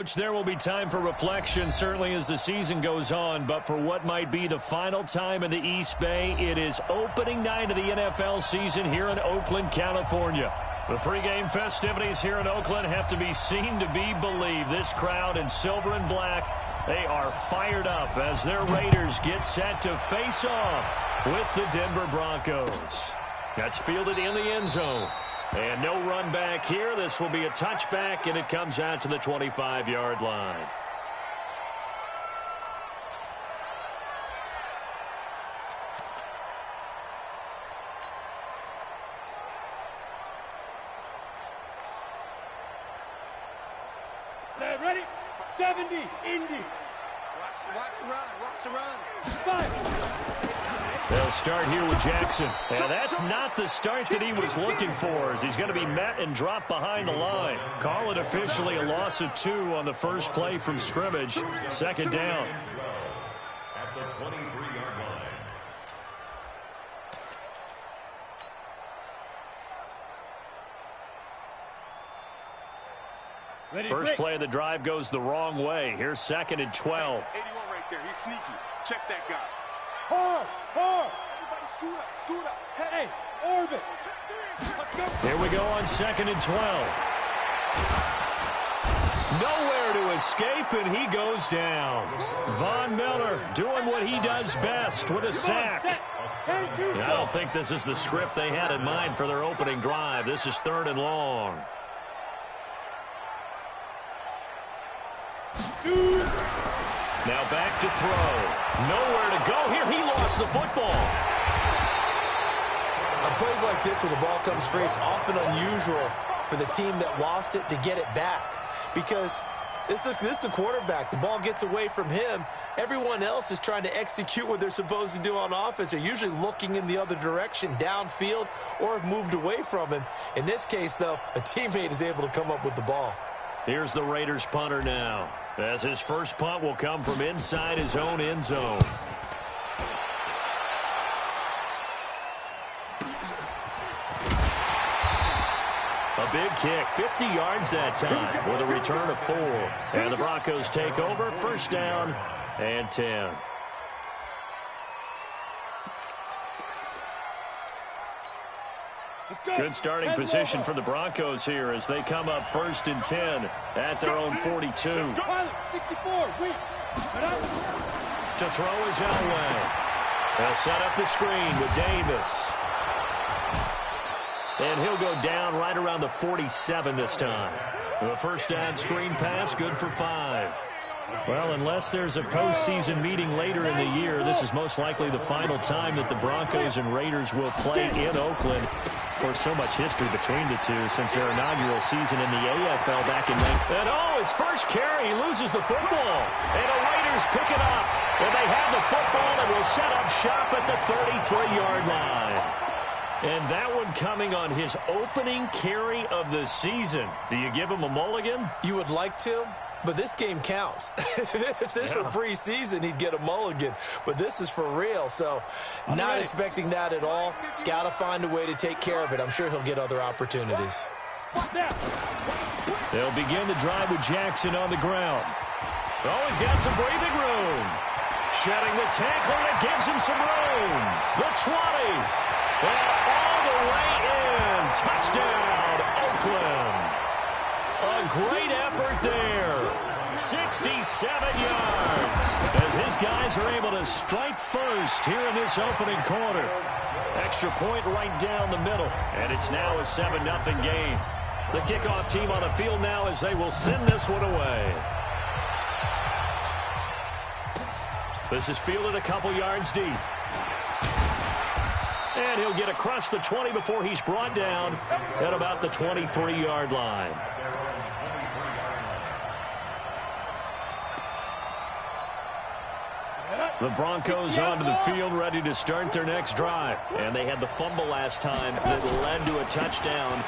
There will be time for reflection, certainly as the season goes on, but for what might be the final time in the East Bay, it is opening night of the NFL season here in Oakland, California. The pregame festivities here in Oakland have to be seen to be believed. This crowd in silver and black, they are fired up as their Raiders get set to face off with the Denver Broncos. That's fielded in the end zone. And no run back here. This will be a touchback, and it comes out to the 25-yard line. Set, ready? 70, Indy. Watch the run. They'll start here with Jackson. And that's not the start that he was looking for, as he's going to be met and dropped behind the line. Call it officially a loss of 2 on the first play from scrimmage. Second down. At the 23-yard line. First play of the drive goes the wrong way. Here's second and 12. 81 right there. He's sneaky. Check that guy. Hard. Everybody scoot up. Hey, orbit. Let's go. Here we go on second and 12. Nowhere to escape, and he goes down. Von Miller doing what he does best with a sack. I don't think this is the script they had in mind for their opening drive. This is third and long. Now back to throw. Nowhere to go here. He lost the football. On plays like this where the ball comes free, it's often unusual for the team that lost it to get it back. Because this is the quarterback. The ball gets away from him. Everyone else is trying to execute what they're supposed to do on offense. They're usually looking in the other direction, downfield, or have moved away from him. In this case, though, a teammate is able to come up with the ball. Here's the Raiders punter now, as his first punt will come from inside his own end zone. A big kick, 50 yards that time with a return of 4. And the Broncos take over, first down and 10. Good starting position for the Broncos here as they come up first and 10 at their own 42. To throw is Elway. They'll set up the screen with Davis. And he'll go down right around the 47 this time. The first down screen pass, good for 5. Well, unless there's a postseason meeting later in the year, this is most likely the final time that the Broncos and Raiders will play in Oakland. Of course, so much history between the two since their inaugural season in the AFL back in 19. And his first carry, he loses the football. And the Raiders pick it up. And they have the football and will set up shop at the 33-yard line. And that one coming on his opening carry of the season. Do you give him a mulligan? You would like to, but this game counts. If this were preseason, he'd get a mulligan. But this is for real, so not expecting that at all. Got to find a way to take care of it. I'm sure he'll get other opportunities. They'll begin the drive with Jackson on the ground. Oh, he's got some breathing room. Shedding the tackle, and it gives him some room. The 20. And all the way in. Touchdown, Oakland. A great effort there. 67 yards. As his guys are able to strike first here in this opening quarter. Extra point right down the middle. And it's now a 7-0 game. The kickoff team on the field now as they will send this one away. This is fielded a couple yards deep. And he'll get across the 20 before he's brought down at about the 23-yard line. The Broncos onto the field ready to start their next drive. And they had the fumble last time that led to a touchdown.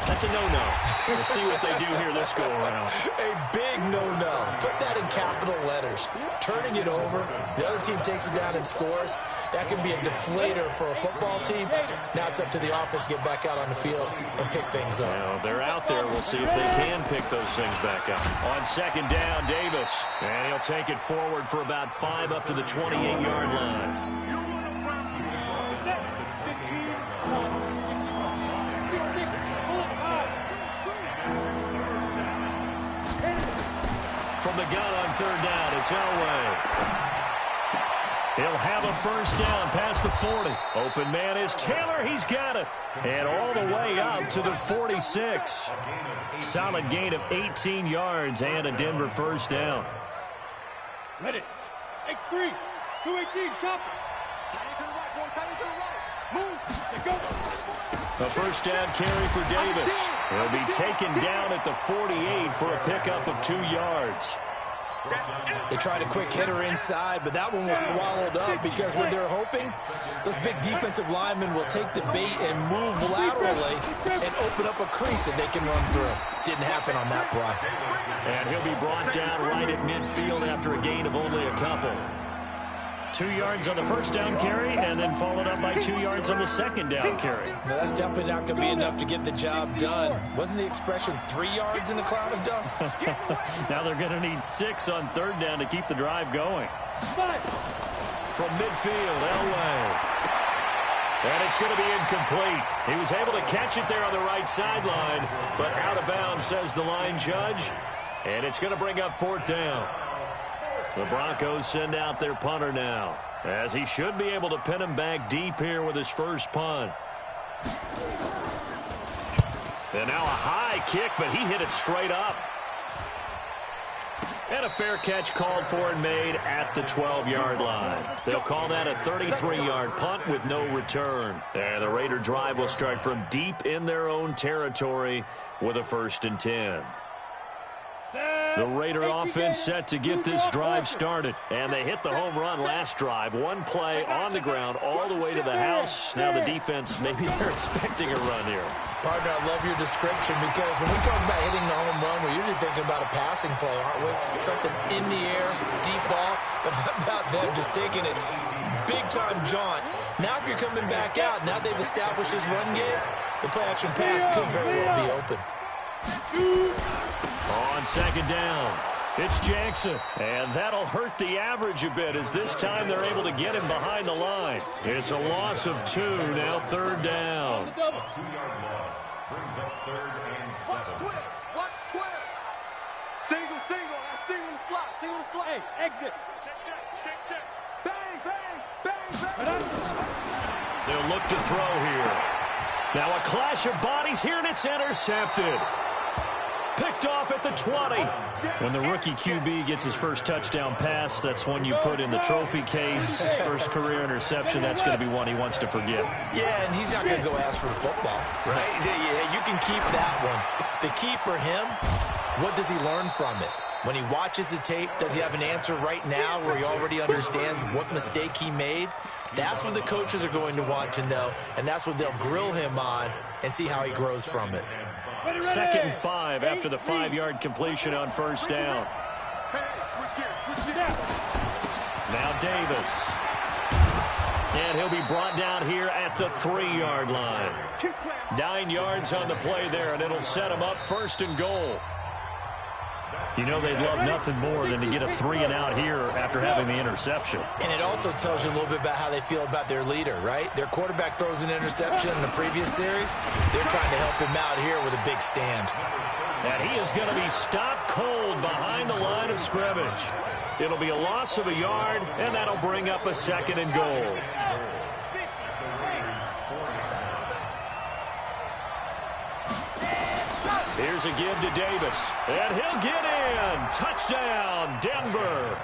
That's a no-no. We'll see what they do here this go-around. A big no-no. Put that in capital letters. turnovers. Turning it over, the other team takes it down and scores. That can be a deflator for a football team. Now it's up to the offense to get back out on the field and pick things up. Well, they're out there. We'll see if they can pick those things back up. On second down, Davis. And he'll take it forward for about 5 up to the 28-yard line. From the gun on third down, it's Elway. He'll have a first down past the 40. Open man is Taylor. He's got it. And all the way up to the 46. Solid gain of 18 yards and a Denver first down. Ready. X3. 218. Chop. Tight to the right, boy. Tight to the right. Move. Let's go. A first down carry for Davis. He'll be taken down at the 48 for a pickup of 2 yards. They tried a quick hitter inside, but that one was swallowed up because what they're hoping, those big defensive linemen will take the bait and move laterally and open up a crease that they can run through. Didn't happen on that play. And he'll be brought down right at midfield after a gain of only a couple. 2 yards on the first down carry, and then followed up by 2 yards on the second down carry. Now, that's definitely not going to be enough to get the job done. Wasn't the expression 3 yards in a cloud of dust? Now they're going to need 6 on third down to keep the drive going. From midfield, Elway. And it's going to be incomplete. He was able to catch it there on the right sideline, but out of bounds, says the line judge. And it's going to bring up fourth down. The Broncos send out their punter now, as he should be able to pin him back deep here with his first punt. And now a high kick, but he hit it straight up. And a fair catch called for and made at the 12-yard line. They'll call that a 33-yard punt with no return. And the Raider drive will start from deep in their own territory with a 1st and 10. The Raider offense set to get this drive started. And they hit the home run last drive. One play on the ground all the way to the house. Now the defense, maybe they're expecting a run here. Partner, I love your description because when we talk about hitting the home run, we're usually thinking about a passing play, aren't we? Something in the air, deep ball. But how about them just taking it big-time jaunt? Now if you're coming back out, now they've established this run game, the play-action pass could very well be open. On second down, it's Jackson. And that'll hurt the average a bit as this time they're able to get him behind the line. It's a loss of 2, now third down. 2-yard loss brings up 3rd and 7. Watch 12. Watch 12. Single. Single the slot. Single the slot. Hey, exit. Check. Bang. They'll look to throw here. Now a clash of bodies here, and it's intercepted. Picked off at the 20. When the rookie QB gets his first touchdown pass, that's one you put in the trophy case. First career interception, that's going to be one he wants to forget. Yeah, and he's not going to go ask for the football, right? Yeah, you can keep that one. The key for him, what does he learn from it? When he watches the tape, does he have an answer right now where he already understands what mistake he made? That's what the coaches are going to want to know, and that's what they'll grill him on and see how he grows from it. 2nd and 5 after the 5-yard completion on first down. Switch gears. Now Davis. And he'll be brought down here at the 3-yard line. 9 yards on the play there, and it'll set him up 1st and goal. You know they'd love nothing more than to get a 3-and-out here after having the interception. And it also tells you a little bit about how they feel about their leader, right? Their quarterback throws an interception in the previous series. They're trying to help him out here with a big stand. And he is going to be stopped cold behind the line of scrimmage. It'll be a loss of a yard, and that'll bring up a 2nd and goal. Here's a give to Davis, and he'll get in. Touchdown, Denver.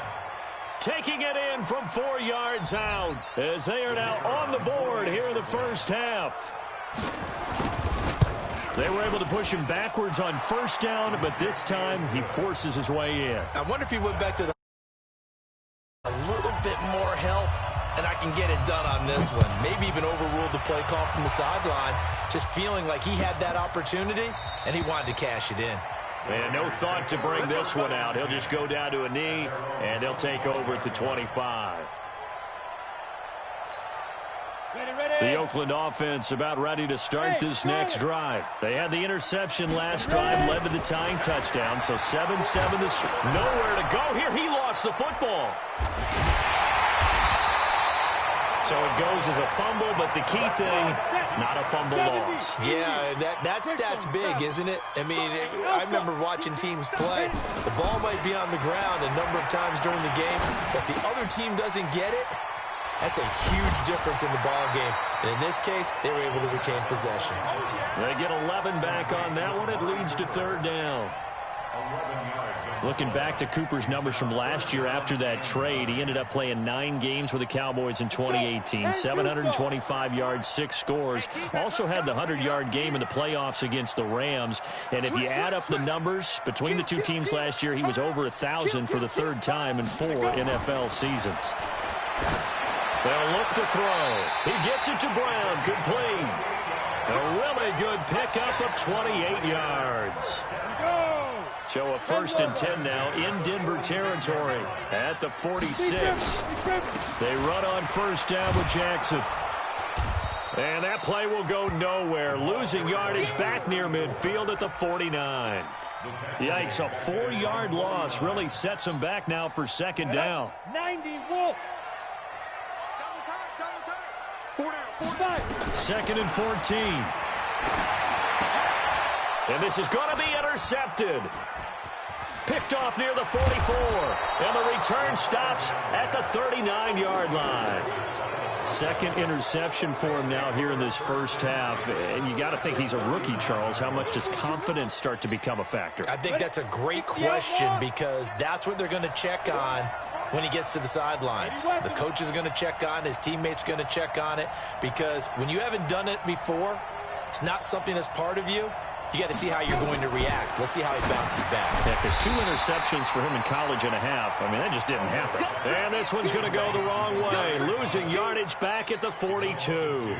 Taking it in from 4 yards out as they are now on the board here in the first half. They were able to push him backwards on first down, but this time he forces his way in. I wonder if he went back to the a little bit more help, and I can get it done on this one. Maybe even overruled the play call from the sideline, just feeling like he had that opportunity, and he wanted to cash it in. And no thought to bring this one out. He'll just go down to a knee, and they'll take over at the 25. The Oakland offense about ready to start this next drive. They had the interception last drive, led to the tying touchdown, so 7-7 this. Nowhere to go here. He lost the football. So it goes as a fumble, but the key thing, not a fumble loss. Yeah, that stat's big, isn't it? I mean, I remember watching teams play. The ball might be on the ground a number of times during the game, but if the other team doesn't get it, that's a huge difference in the ball game. And in this case, they were able to retain possession. They get 11 back on that one. It leads to third down. Looking back to Cooper's numbers from last year after that trade, he ended up playing 9 games with the Cowboys in 2018. 725 yards, 6 scores. Also had the 100-yard game in the playoffs against the Rams. And if you add up the numbers between the two teams last year, he was over 1,000 for the third time in 4 NFL seasons. They'll look to throw. He gets it to Brown. Complete. A really good pickup of 28 yards. So a 1st and 10 now in Denver territory at the 46. They run on first down with Jackson. And that play will go nowhere. Losing yardage back near midfield at the 49. Yikes, a 4-yard loss really sets them back now for second down. 90 Wolf. 2nd and 14. And this is going to be intercepted. Picked off near the 44. And the return stops at the 39-yard line. 2nd interception for him now here in this first half. And you got to think he's a rookie, Charles. How much does confidence start to become a factor? I think that's a great question because that's what they're going to check on when he gets to the sidelines. The coach is going to check on, his teammates going to check on it, because when you haven't done it before, it's not something that's part of you. You got to see how you're going to react. Let's see how he bounces back. Yeah, because 2 interceptions for him in college and a half. I mean, that just didn't happen. And this one's going to go the wrong way. Losing yardage back at the 42.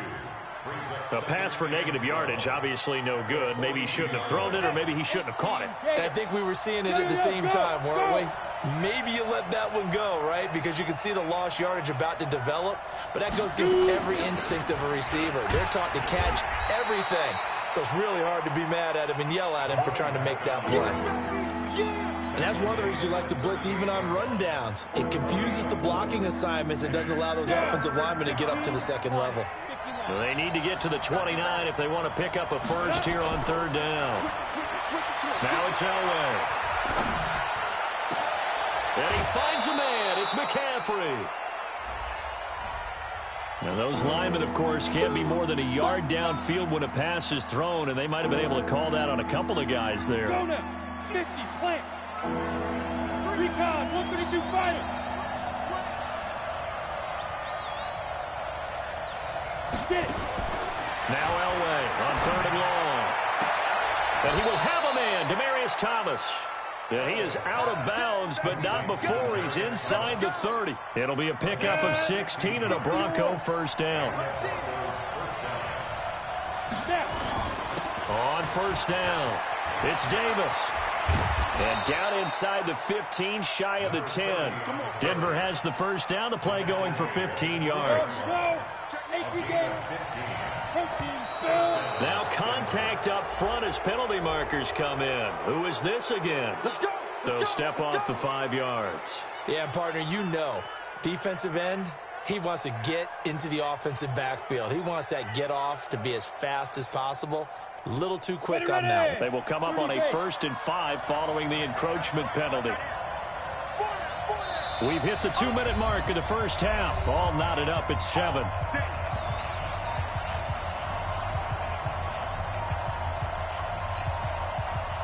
A pass for negative yardage, obviously no good. Maybe he shouldn't have thrown it, or maybe he shouldn't have caught it. I think we were seeing it at the same time, weren't we? Maybe you let that one go, right? Because you can see the lost yardage about to develop. But that goes against every instinct of a receiver. They're taught to catch everything. So it's really hard to be mad at him and yell at him for trying to make that play. And that's one of the reasons you like to blitz even on rundowns. It confuses the blocking assignments. It doesn't allow those offensive linemen to get up to the second level. Well, they need to get to the 29 if they want to pick up a first here on third down. Now it's Elway. And he finds a man. It's McCaffrey. Now, those linemen, of course, can't be more than a yard downfield when a pass is thrown, and they might have been able to call that on a couple of guys there. 50, plant. Recon, 132 fighter. Get it. Now Elway on 3rd and long. And he will have a man, Demaryius Thomas. Yeah, he is out of bounds, but not before he's inside the 30. It'll be a pickup of 16 and a Bronco first down. On first down, it's Davis. And down inside the 15, shy of the 10. Denver has the first down. The play going for 15 yards. Now contact up front as penalty markers come in. Who is this against? They'll step off the 5 yards. Yeah, partner, you know, defensive end, he wants to get into the offensive backfield. He wants that get off to be as fast as possible. A little too quick on that one. They will come up on a 1st and 5 following the encroachment penalty. We've hit the 2-minute mark of the first half. All knotted up at 7.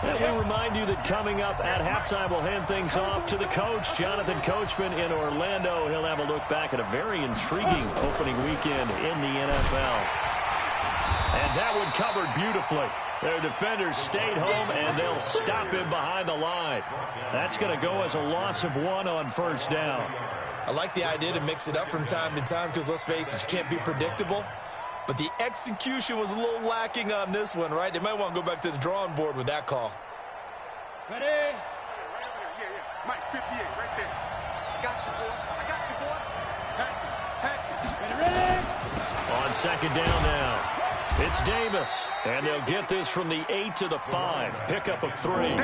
And we remind you that coming up at halftime, we'll hand things off to the coach, Jonathan Coachman in Orlando. He'll have a look back at a very intriguing opening weekend in the NFL. And that one covered beautifully. Their defenders stayed home, and they'll stop him behind the line. That's going to go as a loss of 1 on first down. I like the idea to mix it up from time to time because, let's face it, you can't be predictable. But the execution was a little lacking on this one, right? They might want to go back to the drawing board with that call. Ready? Yeah. Mike, 58, right there. I got you, boy. Patch it. Ready? On second down now. It's Davis, and they'll get this from the 8 to the 5. Pickup of 3.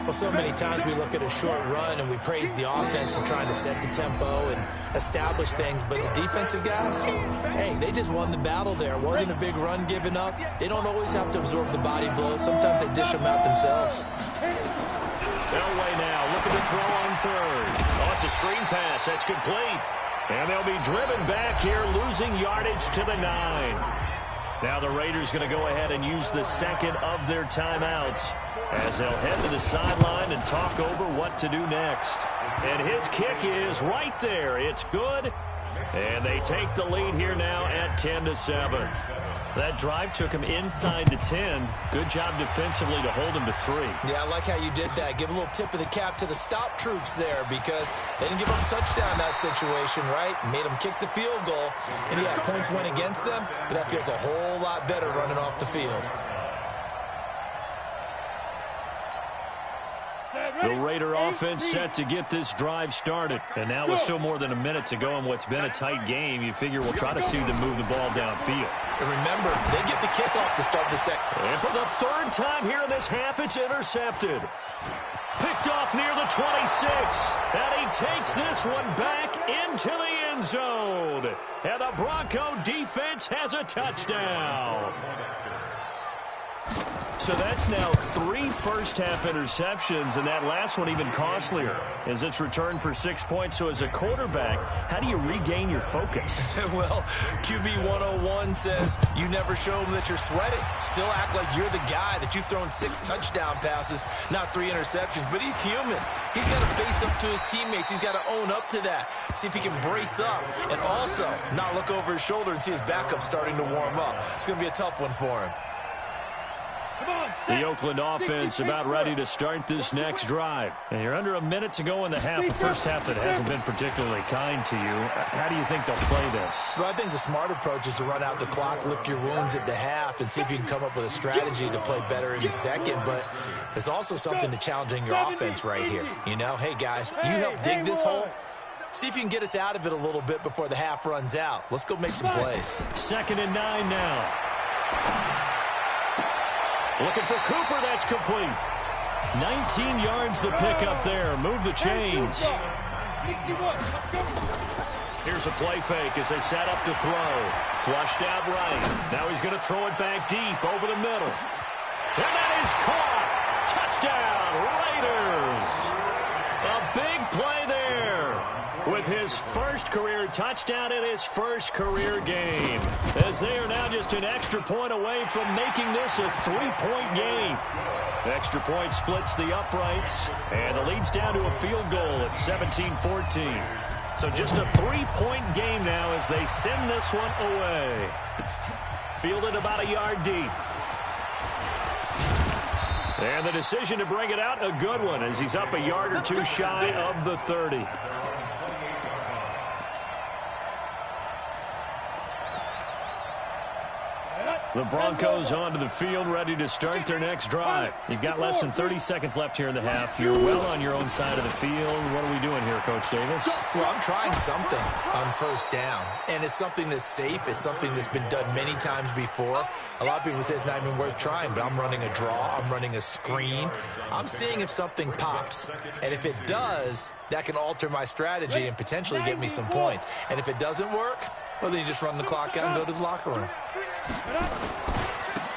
Well, so many times we look at a short run and we praise the offense for trying to set the tempo and establish things, but the defensive guys, hey, they just won the battle there. It wasn't a big run given up. They don't always have to absorb the body blows. Sometimes they dish them out themselves. Elway now looking to throw on third. Oh, it's a screen pass. That's complete. And they'll be driven back here, losing yardage to the 9. Now the Raiders going to go ahead and use the second of their timeouts as they'll head to the sideline and talk over what to do next. And his kick is right there. It's good. And they take the lead here now at 10-7. That drive took him inside the 10. Good job defensively to hold him to 3. Yeah, I like how you did that. Give a little tip of the cap to the stop troops there because they didn't give up a touchdown in that situation, right? Made them kick the field goal. And, yeah, points went against them, but that feels a whole lot better running off the field. The Raider offense set to get this drive started. And now with still more than a minute to go in what's been a tight game, you figure we'll try to see them move the ball downfield. And remember, they get the kickoff to start the second. And for the third time here in this half, it's intercepted. Picked off near the 26. And he takes this one back into the end zone. And the Bronco defense has a touchdown. So that's now 3 first-half interceptions, and that last one even costlier as it's returned for 6 points. So as a quarterback, how do you regain your focus? Well, QB 101 says you never show them that you're sweating. Still act like you're the guy, that you've thrown 6 touchdown passes, not 3 interceptions. But he's human. He's got to face up to his teammates. He's got to own up to that, see if he can brace up, and also not look over his shoulder and see his backup starting to warm up. It's going to be a tough one for him. The Oakland offense about ready to start this next drive. And you're under a minute to go in the half. The first half that hasn't been particularly kind to you. How do you think they'll play this? Well, I think the smart approach is to run out the clock, lick your wounds at the half, and see if you can come up with a strategy to play better in the second. But there's also something to challenging your offense right here. You know, hey, guys, you help dig this hole. See if you can get us out of it a little bit before the half runs out. Let's go make some plays. 2nd and 9 now. Looking for Cooper, that's complete. 19 yards the pickup there. Move the chains. Here's a play fake as they set up to throw. Flushed out right. Now he's going to throw it back deep over the middle. And that is caught. Touchdown, Raiders. A big play there with his first career touchdown in his first career game, as they are now just an extra point away from making this a 3-point game. Extra point splits the uprights, and the lead's down to a field goal at 17-14. So just a 3-point game now as they send this one away. Fielded about a yard deep. And the decision to bring it out, a good one, as he's up a yard or 2 shy of the 30. The Broncos onto the field, ready to start their next drive. You've got less than 30 seconds left here in the half. You're well on your own side of the field. What are we doing here, Coach Davis? Well, I'm trying something on first down, and it's something that's safe. It's something that's been done many times before. A lot of people say it's not even worth trying, but I'm running a draw. I'm running a screen. I'm seeing if something pops, and if it does, that can alter my strategy and potentially get me some points. And if it doesn't work, well, then you just run the clock out and go to the locker room.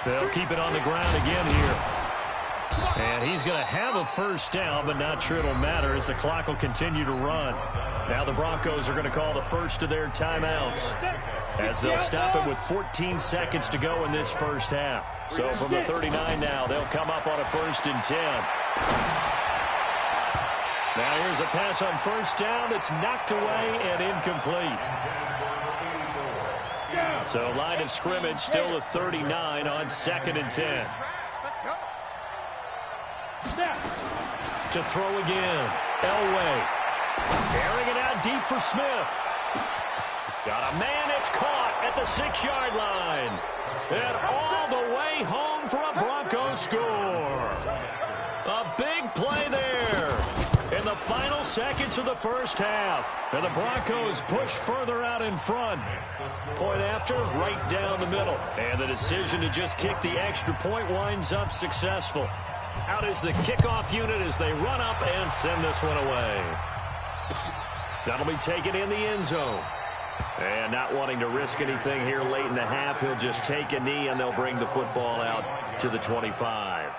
They'll keep it on the ground again here. And he's going to have a first down, but not sure it'll matter as the clock will continue to run. Now the Broncos are going to call the first of their timeouts as they'll stop it with 14 seconds to go in this first half. So from the 39 now, they'll come up on a 1st and 10. Now here's a pass on first down that's knocked away and incomplete. So line of scrimmage still a 39 on 2nd and 10. To throw again. Elway. Carrying it out deep for Smith. Got a man, it's caught at the 6-yard line. And all the way home for a Broncos score. A big play there in the final seconds of the first half. And the Broncos push further out in front. Point after, right down the middle. And the decision to just kick the extra point winds up successful. Out is the kickoff unit as they run up and send this one away. That'll be taken in the end zone. And not wanting to risk anything here late in the half, he'll just take a knee and they'll bring the football out to the 25.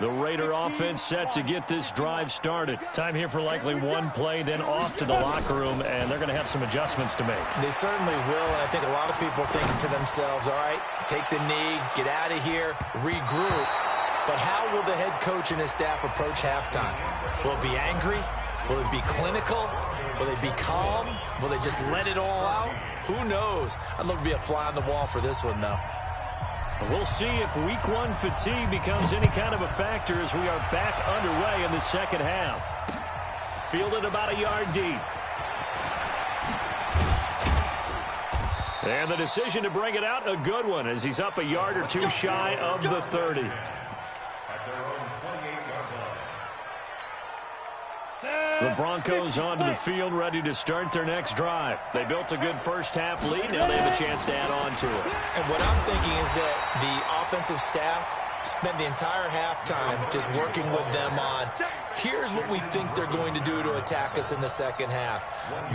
The Raider offense set to get this drive started. Time here for likely one play, then off to the locker room, and they're going to have some adjustments to make. They certainly will, and I think a lot of people are thinking to themselves, all right, take the knee, get out of here, regroup. But how will the head coach and his staff approach halftime? Will it be angry? Will it be clinical? Will they be calm? Will they just let it all out? Who knows? I'd love to be a fly on the wall for this one, though. We'll see if week one fatigue becomes any kind of a factor as we are back underway in the second half. Fielded about a yard deep. And the decision to bring it out, a good one, as he's up a yard or two shy of the 30. The Broncos onto the field, ready to start their next drive. They built a good first half lead. Now they have a chance to add on to it. And what I'm thinking is that the offensive staff spent the entire halftime just working with them on, here's what we think they're going to do to attack us in the second half.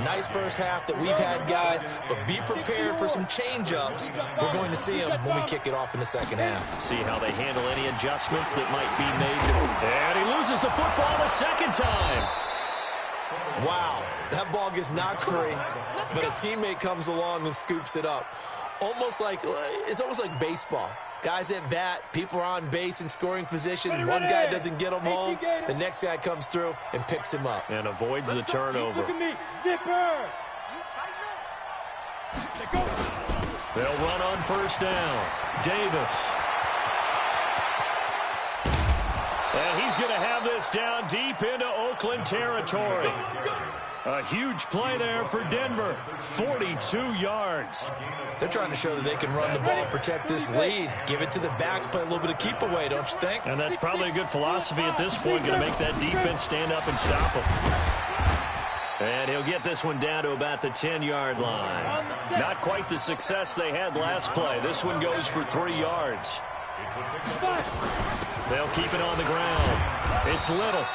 Nice first half that we've had, guys, but be prepared for some change-ups. We're going to see them when we kick it off in the second half. See how they handle any adjustments that might be made. And he loses the football a second time. Wow, that ball gets knocked free, but a teammate comes along and scoops it up. It's almost like baseball. Guys at bat, people are on base in scoring position. One guy doesn't get him home. The next guy comes through and picks him up. And avoids the turnover. Look at me, zipper. They'll run on first down. Davis. And he's going to have this down deep into Oakland territory. A huge play there for Denver. 42 yards. They're trying to show that they can run the ball, protect this lead. Give it to the backs, play a little bit of keep away, don't you think? And that's probably a good philosophy at this point. Going to make that defense stand up and stop them. And he'll get this one down to about the 10-yard line. Not quite the success they had last play. This one goes for 3 yards. They'll keep it on the ground. It's Little.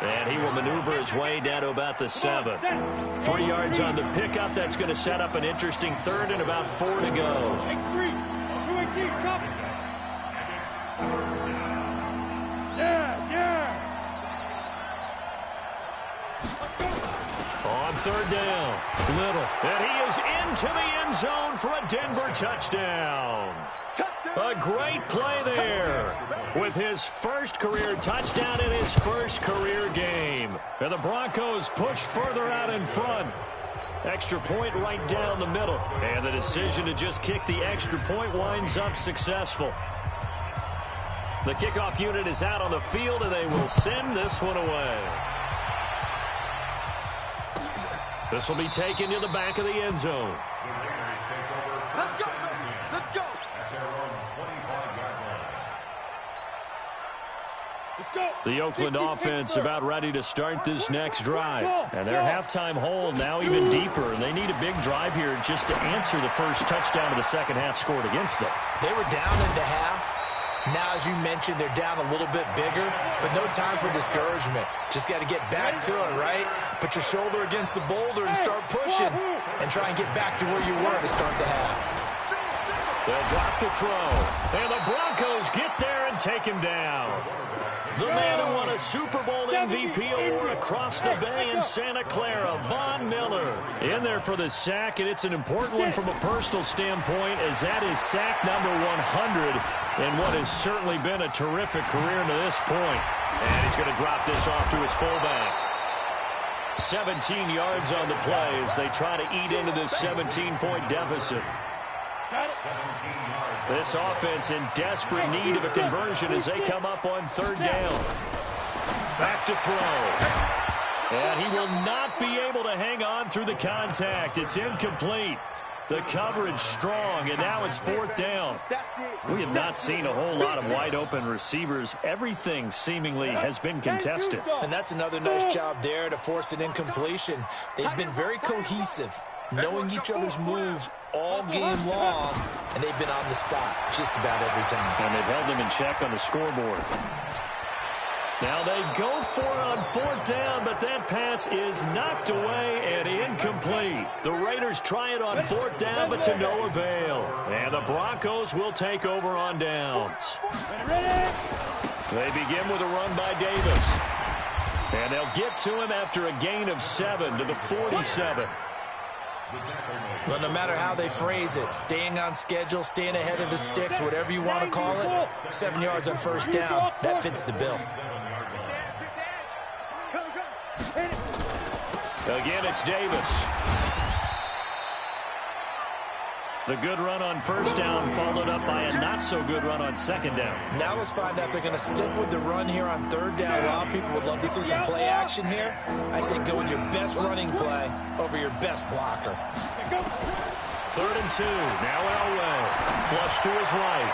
And he will maneuver his way down to about the 7. 3 yards on the pickup. That's going to set up an interesting third and about 4 to go. X3, 218, chop it. Yes. On third down, Little. And he is into the end zone for a Denver touchdown. A great play there with his first career touchdown in his first career game. And the Broncos push further out in front. Extra point right down the middle. And the decision to just kick the extra point winds up successful. The kickoff unit is out on the field, and they will send this one away. This will be taken to the back of the end zone. Let's go. The Oakland offense about ready to start this next drive. And their halftime hold now even deeper. And they need a big drive here just to answer the first touchdown of the second half scored against them. They were down into half. Now, as you mentioned, they're down a little bit bigger, but no time for discouragement. Just got to get back to it, right? Put your shoulder against the boulder and start pushing and try and get back to where you were to start the half. They'll drop the throw. And the Broncos get there and take him down. The man who won a Super Bowl MVP award across the bay in Santa Clara, Von Miller. In there for the sack, and it's an important one from a personal standpoint, as that is sack number 100 in what has certainly been a terrific career to this point. And he's going to drop this off to his fullback. 17 yards on the play as they try to eat into this 17-point deficit. This offense in desperate need of a conversion as they come up on third down. Back to throw. And he will not be able to hang on through the contact. It's incomplete. The coverage strong, and now it's 4th down. We have not seen a whole lot of wide-open receivers. Everything seemingly has been contested. And that's another nice job there to force an incompletion. They've been very cohesive, knowing each other's moves all game long, and they've been on the spot just about every time. And they've held them in check on the scoreboard. Now they go for it on 4th down, but that pass is knocked away and incomplete. The Raiders try it on 4th down, but to no avail. And the Broncos will take over on downs. They begin with a run by Davis. And they'll get to him after a gain of 7 to the 47. Well, no matter how they phrase it, staying on schedule, staying ahead of the sticks, whatever you want to call it, 7 yards on 1st down, that fits the bill. Again, it's Davis. The good run on 1st down followed up by a not-so-good run on 2nd down. Now let's find out if they're going to stick with the run here on 3rd down. A lot of people would love to see some play action here. I say go with your best running play over your best blocker. 3rd and 2. Now Elway. Flush to his right.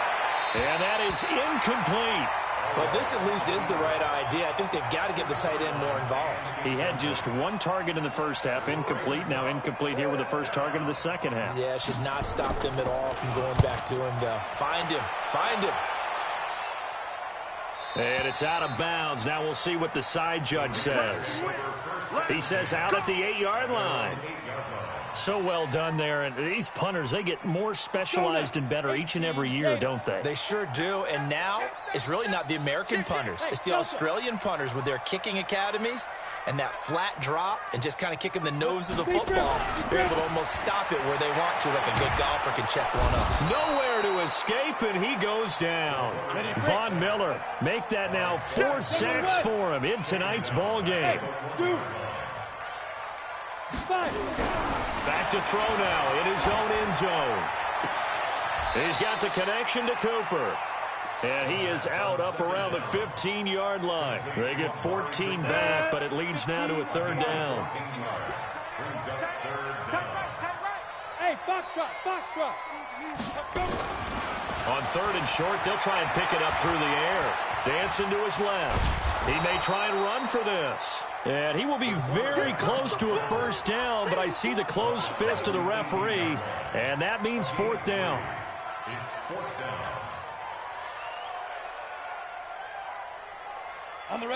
And that is incomplete. Well, this at least is the right idea. I think they've got to get the tight end more involved. He had just 1 target in the 1st half, incomplete. Now incomplete here with the 1st target of the 2nd half. Yeah, should not stop them at all from going back to him to find him. Find him. And it's out of bounds. Now we'll see what the side judge says. He says out at the 8-yard line. So well done there. And these punters, they get more specialized and better each and every year, don't they? They sure do. And now it's really not the American punters. It's the Australian punters with their kicking academies and that flat drop and just kind of kicking the nose of the football. They're able to almost stop it where they want to, like a good golfer can check one up. Nowhere to escape, and he goes down. Von Miller, make that now 4 sacks for him in tonight's ball game. Back to throw now in his own end zone. He's got the connection to Cooper. And he is out up around the 15-yard line. They get 14 back, but it leads now to a 3rd down. Hey, foxtrot, foxtrot. On 3rd and short, they'll try and pick it up through the air. Dancing to his left. He may try and run for this. And he will be very close to a 1st down, but I see the closed fist of the referee, and that means 4th down. It's 4th down.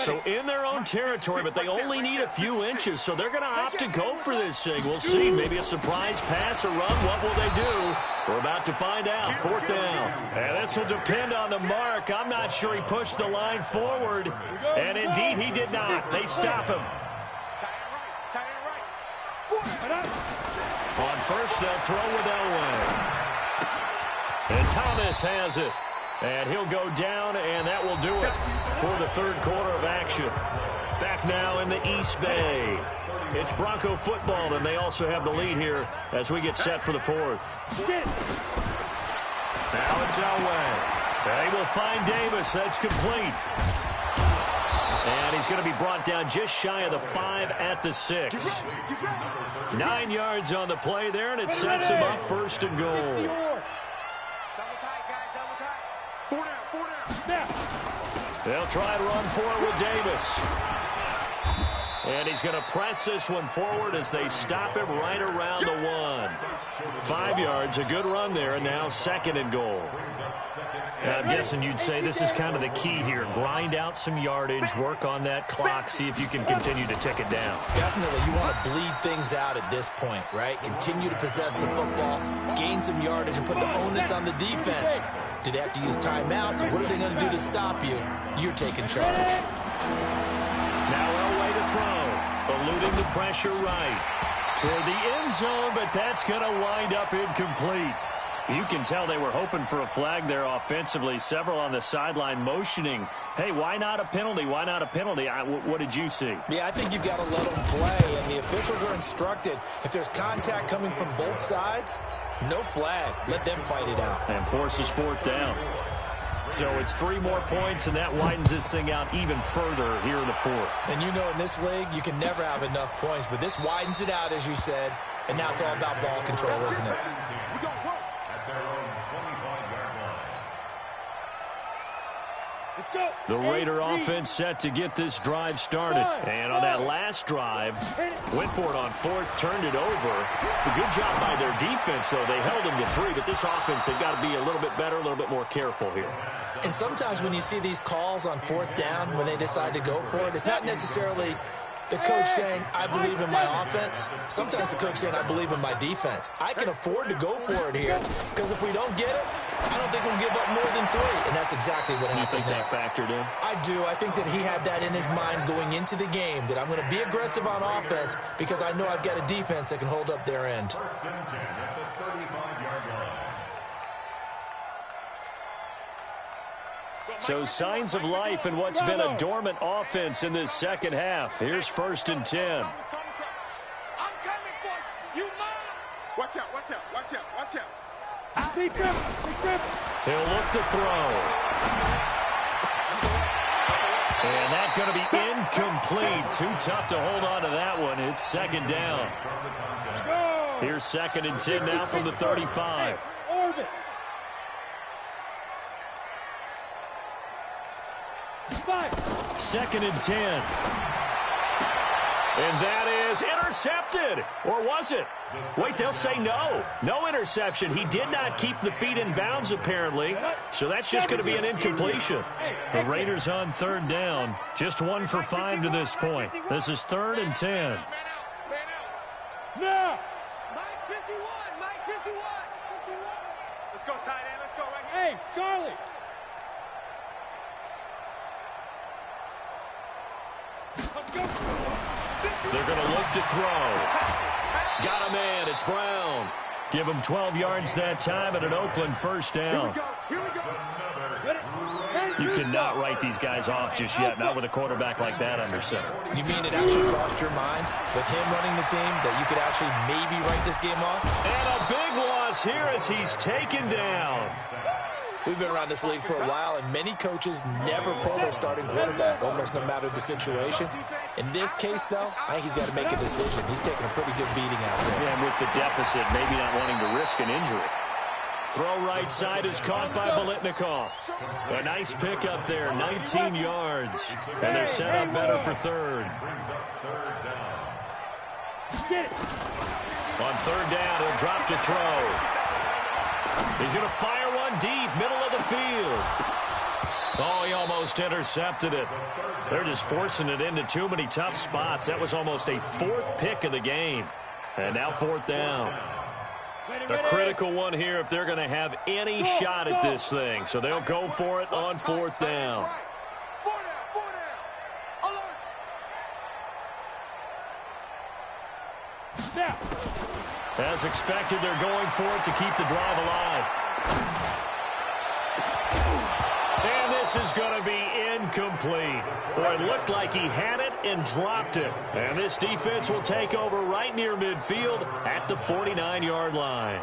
So in their own territory, but they only need a few inches, so they're going to opt to go for this thing. We'll see. Maybe a surprise pass or run. What will they do? We're about to find out. 4th down. And this will depend on the mark. I'm not sure he pushed the line forward. And indeed, he did not. They stop him. On 1st, they'll throw with Elway. And Thomas has it. And he'll go down, and that will do it for the 3rd quarter of action. Back now in the East Bay. It's Bronco football, and they also have the lead here as we get set for the 4th. Now it's Elway. They will find Davis. That's complete. And he's going to be brought down just shy of the 5 at the 6. 9 yards on the play there, and it sets him up 1st and goal. They'll try to run forward with Davis. And he's going to press this one forward as they stop him right around the 1. 5 yards, a good run there, and now 2nd and goal. I'm guessing you'd say this is kind of the key here. Grind out some yardage, work on that clock, see if you can continue to tick it down. Definitely, you want to bleed things out at this point, right? Continue to possess the football, gain some yardage, and put the onus on the defense. Do they have to use timeouts? What are they going to do to stop you? You're taking charge. Now Elway to throw. Eluding the pressure right. Toward the end zone, but that's going to wind up incomplete. You can tell they were hoping for a flag there offensively. Several on the sideline motioning. Hey, why not a penalty? Why not a penalty? What did you see? Yeah, I think you've got to let them play, and the officials are instructed. If there's contact coming from both sides, no flag. Let them fight it out. And forces 4th down. So it's 3 more points, and that widens this thing out even further here in the 4th. And you know in this league, you can never have enough points, but this widens it out, as you said, And now it's all about ball control, isn't it? We don't work. At their own 25-yard line. Let's go. The Raider offense set to get this drive started. And on that last drive, went for it on fourth, turned it over. A good job by their defense, though. They held them to 3, but this offense, they've got to be a little bit better, a little bit more careful here. And sometimes when you see these calls on fourth down, when they decide to go for it, it's not necessarily the coach saying, I believe in my offense. Sometimes the coach saying, I believe in my defense. I can afford to go for it here, because if we don't get it, I don't think we'll give up more than 3. And that's exactly what happened there. You think that factored in? I do. I think that he had that in his mind going into the game, that I'm going to be aggressive on offense because I know I've got a defense that can hold up their end. First and 10 at the 35-yard line. So signs of life in what's been a dormant offense in this second half. Here's first and 10. I'm coming for you. You mine. Watch out, watch out, watch out, watch out. Keep him. He'll look to throw. And that's going to be incomplete. Too tough to hold on to that one. It's second down. Here's second and 10 now from the 35. Orbit. Second and 10. And that is intercepted. Or was it? Wait, they'll say no. No interception. He did not keep the feet in bounds, apparently. So that's just going to be an incompletion. The Raiders on third down. Just 1 for 5 to this point. This is third and 10. Man out. No. Mike 51, Mike 51. Let's go, tight end. Let's go right here. Hey, Charlie. Let's go. They're going to look to throw. Got a man. It's Brown. Give him 12 yards that time and an Oakland first down. Here we go. You cannot write these guys off just yet, not with a quarterback like that under center. You mean it actually crossed your mind with him running the team that you could actually maybe write this game off? And a big loss here as he's taken down. We've been around this league for a while, and many coaches never pull their starting quarterback, almost no matter the situation. In this case, though, I think he's got to make a decision. He's taking a pretty good beating out there. And with the deficit, maybe not wanting to risk an injury. Throw right side is caught by Biletnikoff. A nice pickup there, 19 yards. And they're set up better for third. Get it. On third down, he'll drop to throw. He's going to fire one deep, middle of the field. Oh, he almost intercepted it. They're just forcing it into too many tough spots. That was almost a 4th pick of the game. And now fourth down. A critical one here if they're going to have any shot at this thing. So they'll go for it on fourth down. 4 down. Alert. Now. As expected, they're going for it to keep the drive alive. And this is going to be incomplete. Boy, it looked like he had it and dropped it. And this defense will take over right near midfield at the 49-yard line.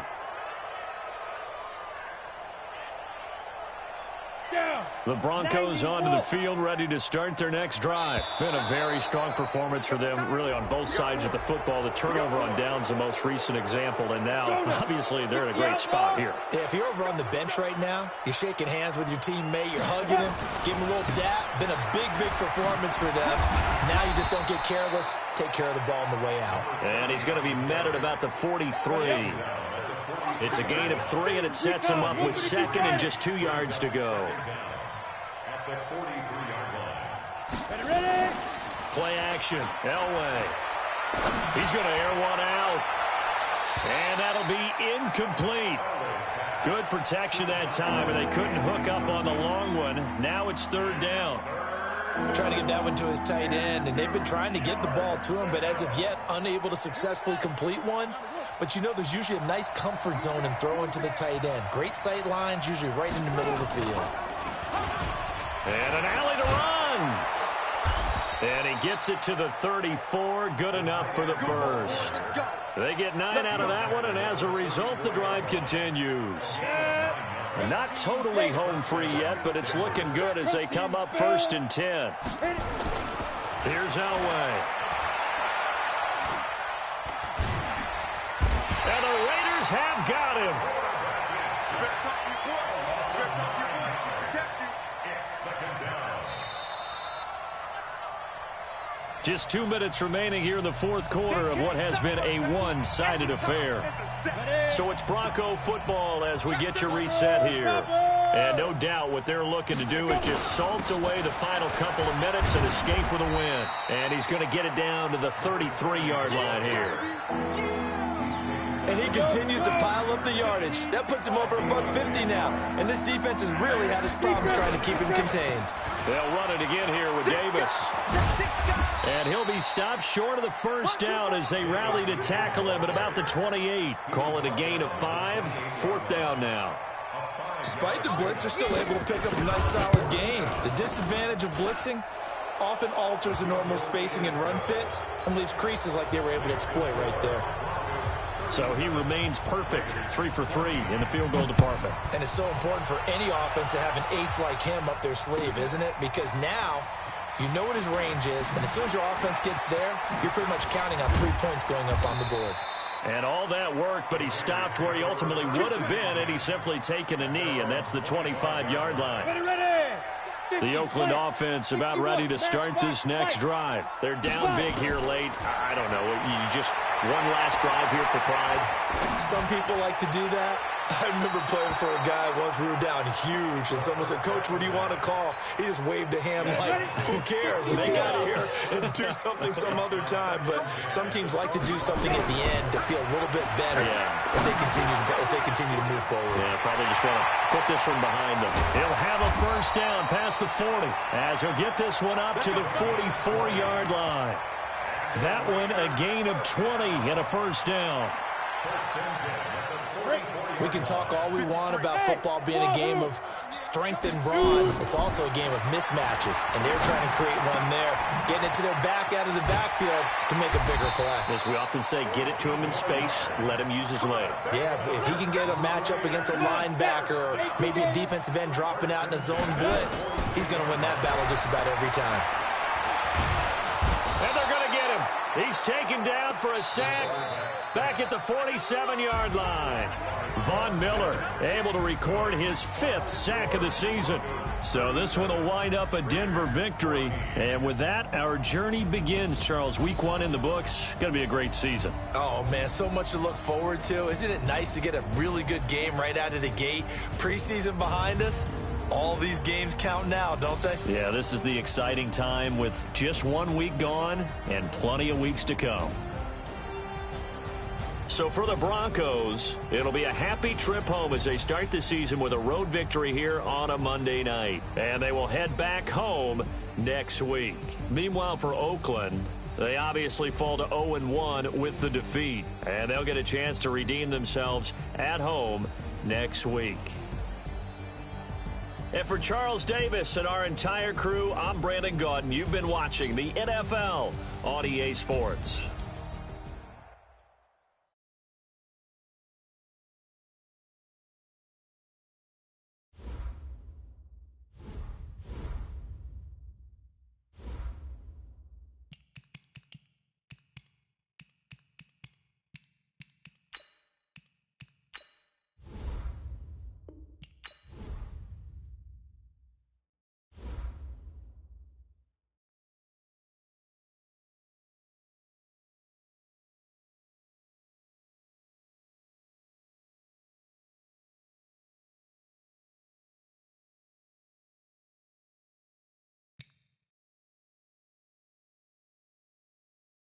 The Broncos onto the field, ready to start their next drive. Been a very strong performance for them, really, on both sides of the football. The turnover on downs, the most recent example, and now, obviously, they're in a great spot here. Yeah, if you're over on the bench right now, you're shaking hands with your teammate, you're hugging him, giving him a little dap. Been a big, big performance for them. Now you just don't get careless. Take care of the ball on the way out. And he's going to be met at about the 43. It's a gain of 3, and it sets him up with second and just 2 yards to go. The 43-yard line. Ready? Play action. Elway. He's going to air one out. And that'll be incomplete. Good protection that time, and they couldn't hook up on the long one. Now it's third down. Trying to get that one to his tight end, and they've been trying to get the ball to him, but as of yet, unable to successfully complete one. But you know there's usually a nice comfort zone in throwing to the tight end. Great sight lines, usually right in the middle of the field. And an alley to run. And he gets it to the 34. Good enough for the first. They get 9 out of that one, and as a result, the drive continues. Not totally home free yet, but it's looking good as they come up first and 10. Here's Elway. defenders have got him. You better talk to your boy. You better talk to your boy. Protect you. It's second down. Just 2 minutes remaining here in the fourth quarter of what has been a one-sided affair. So it's Bronco football as we get you reset here. And no doubt what they're looking to do is just salt away the final couple of minutes and escape with a win. And he's going to get it down to the 33-yard line here. And he continues to pile up the yardage. That puts him over $150 now. And this defense has really had its problems trying to keep him contained. They'll run it again here with Davis. And he'll be stopped short of the first down as they rally to tackle him at about the 28. Call it a gain of 5. Fourth down now. Despite the blitz, they're still able to pick up a nice solid gain. The disadvantage of blitzing often alters the normal spacing and run fits and leaves creases like they were able to exploit right there. So he remains perfect, 3 for 3 in the field goal department. And it's so important for any offense to have an ace like him up their sleeve, isn't it? Because now you know what his range is, and as soon as your offense gets there, you're pretty much counting on 3 points going up on the board. And all that work, but he stopped where he ultimately would have been, and he's simply taken a knee, and that's the 25-yard line. The Oakland offense about ready to start this next drive. They're down big here late. I don't know. You just one last drive here for pride. Some people like to do that. I remember playing for a guy once. We were down huge, and someone said, "Coach, what do you want to call?" He just waved a hand like, "Who cares? Let's get out of here and do something some other time." But some teams like to do something at the end to feel a little bit better as they continue to move forward. Yeah, probably just want to put this one behind them. He'll have a first down past the 40 as he'll get this one up to the 44-yard line. That one a gain of 20 and a first down. We can talk all we want about football being a game of strength and brawn. It's also a game of mismatches, and they're trying to create one there, getting it to their back out of the backfield to make a bigger play. As we often say, get it to him in space, let him use his leg. Yeah, if he can get a matchup against a linebacker or maybe a defensive end dropping out in a zone blitz, he's going to win that battle just about every time. And they're going to get him. He's taken down for a sack back at the 47-yard line. Von Miller able to record his 5th sack of the season. So this one will wind up a Denver victory. And with that, our journey begins, Charles. Week 1 in the books. Going to be a great season. Oh, man, so much to look forward to. Isn't it nice to get a really good game right out of the gate? Preseason behind us. All these games count now, don't they? Yeah, this is the exciting time with just 1 week gone and plenty of weeks to come. So for the Broncos, it'll be a happy trip home as they start the season with a road victory here on a Monday night. And they will head back home next week. Meanwhile, for Oakland, they obviously fall to 0-1 with the defeat. And they'll get a chance to redeem themselves at home next week. And for Charles Davis and our entire crew, I'm Brandon Gaudin. You've been watching the NFL on EA Sports.